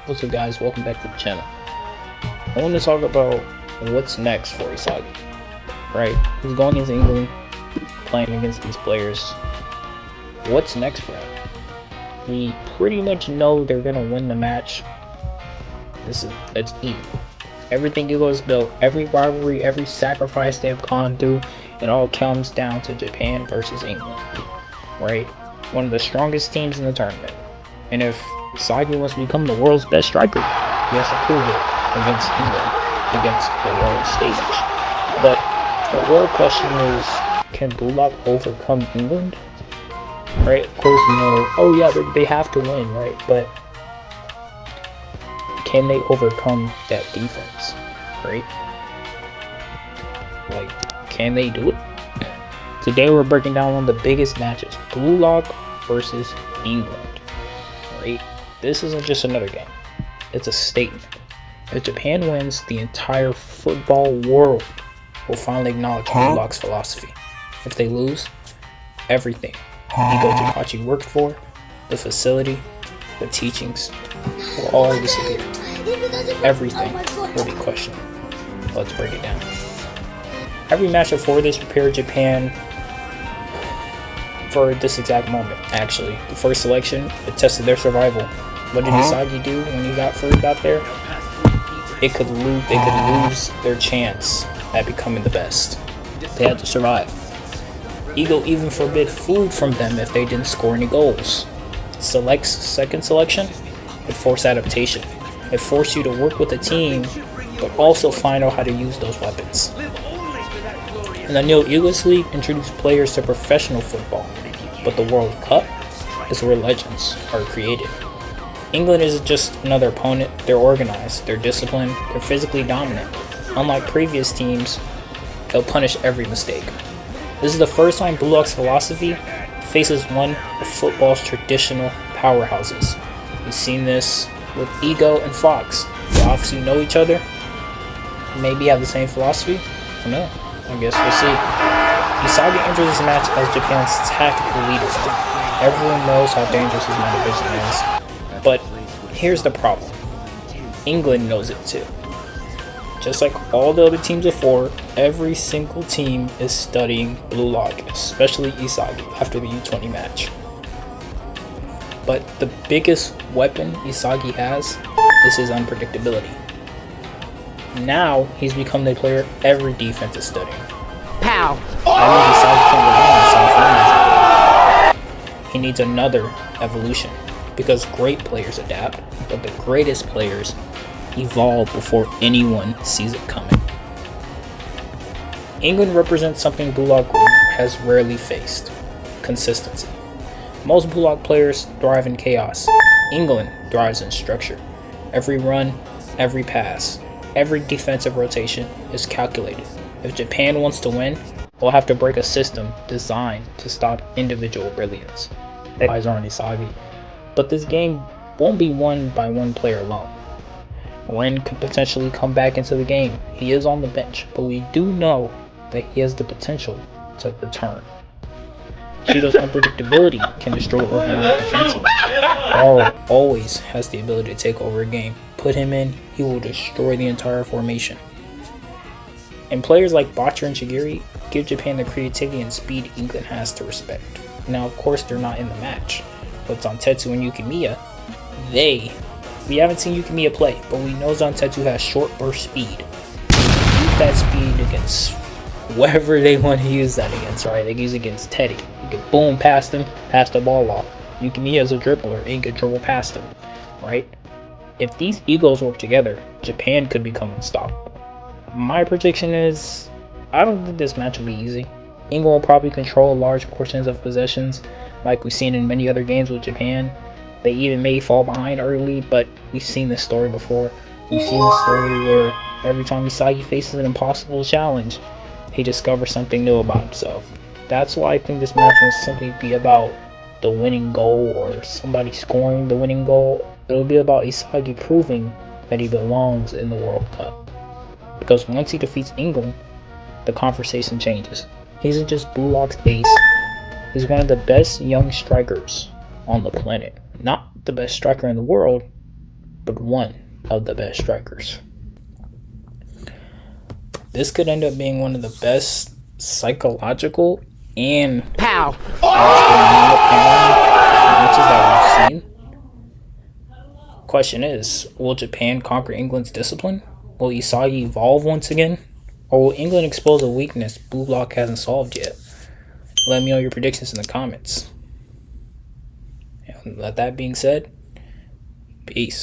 What's up guys, welcome back to the channel. I want to talk about what's next for Isagi. Right, he's going against England, playing against these players. What's next for him? We pretty much know they're going to win the match. It's even. Everything Eagles built, every rivalry, every sacrifice they've gone through, it all comes down to Japan versus England. Right? One of the strongest teams in the tournament. And if Isagi wants to become the world's best striker, he has to prove it against England, against the world stage. But the real question is, can Blue Lock overcome England? Right? Of course, you know, oh yeah, they have to win, right? But can they overcome that defense? Right? Like, can they do it? Today we're breaking down one of the biggest matches, Blue Lock versus England. Right? This isn't just another game. It's a statement. If Japan wins, the entire football world will finally acknowledge Blue Lock's philosophy. If they lose, everything Ego Jipachi worked for, the facility, the teachings, will all disappear. Everything will be questioned. Let's break it down. Every match before this prepared Japan for this exact moment. Actually, the first selection, it tested their survival. What did Isagi do when he got first out there? They could lose their chance at becoming the best. They had to survive. Ego even forbid food from them if they didn't score any goals. Second selection, it forced adaptation. It forced you to work with a team, but also find out how to use those weapons. And the Neo Eagles League introduced players to professional football, but the World Cup is where legends are created. England isn't just another opponent, they're organized, they're disciplined, they're physically dominant. Unlike previous teams, they'll punish every mistake. This is the first time Blue Lock's philosophy faces one of football's traditional powerhouses. We've seen this with Ego and Fox. They obviously know each other, maybe have the same philosophy. I don't know. I guess we'll see. Isagi enters this match as Japan's tactical leader. Everyone knows how dangerous his mind division is. But here's the problem. England knows it too. Just like all the other teams before, every single team is studying Blue Lock, especially Isagi, after the U20 match. But the biggest weapon Isagi has is his unpredictability. Now he's become the player every defense is studying. Pow! That means Isagi can't rely on himself. He needs another evolution, because great players adapt, but the greatest players evolve before anyone sees it coming. England represents something Blue Lock has rarely faced: consistency. Most Blue Lock players thrive in chaos. England thrives in structure. Every run, every pass, every defensive rotation is calculated. If Japan wants to win, we'll have to break a system designed to stop individual brilliance. Kaiser and Isagi. But this game won't be won by one player alone. Ren could potentially come back into the game. He is on the bench, but we do know that he has the potential to return. Shido's unpredictability can destroy organized defenses. Oro always has the ability to take over a game. Put him in, he will destroy the entire formation. And players like Botcher and Shigiri give Japan the creativity and speed England has to respect. Now, of course, they're not in the match, but Zantetsu and Yukimiya, we haven't seen Yukimiya play, but we know Zantetsu has short burst speed. Use that speed against whoever they want to use that against, right? They can use it against Teddy. You can boom past him, pass the ball off. Yukimiya is a dribbler, and you can dribble past him, right? If these egos work together, Japan could become unstoppable. My prediction is, I don't think this match will be easy. England will probably control large portions of possessions, like we've seen in many other games with Japan. They even may fall behind early, but we've seen this story before. We've seen the story where every time Isagi faces an impossible challenge, he discovers something new about himself. That's why I think this match will simply be about the winning goal or somebody scoring the winning goal. It'll be about Isagi proving that he belongs in the World Cup. Because once he defeats England, the conversation changes. He isn't just Blue Lock's ace, he's one of the best young strikers on the planet. Not the best striker in the world, but one of the best strikers. This could end up being one of the best psychological and matches that we've seen. Question is, will Japan conquer England's discipline? Will Isagi evolve once again? Or will England expose a weakness Blue Block hasn't solved yet? Let me know your predictions in the comments. And with that being said, peace.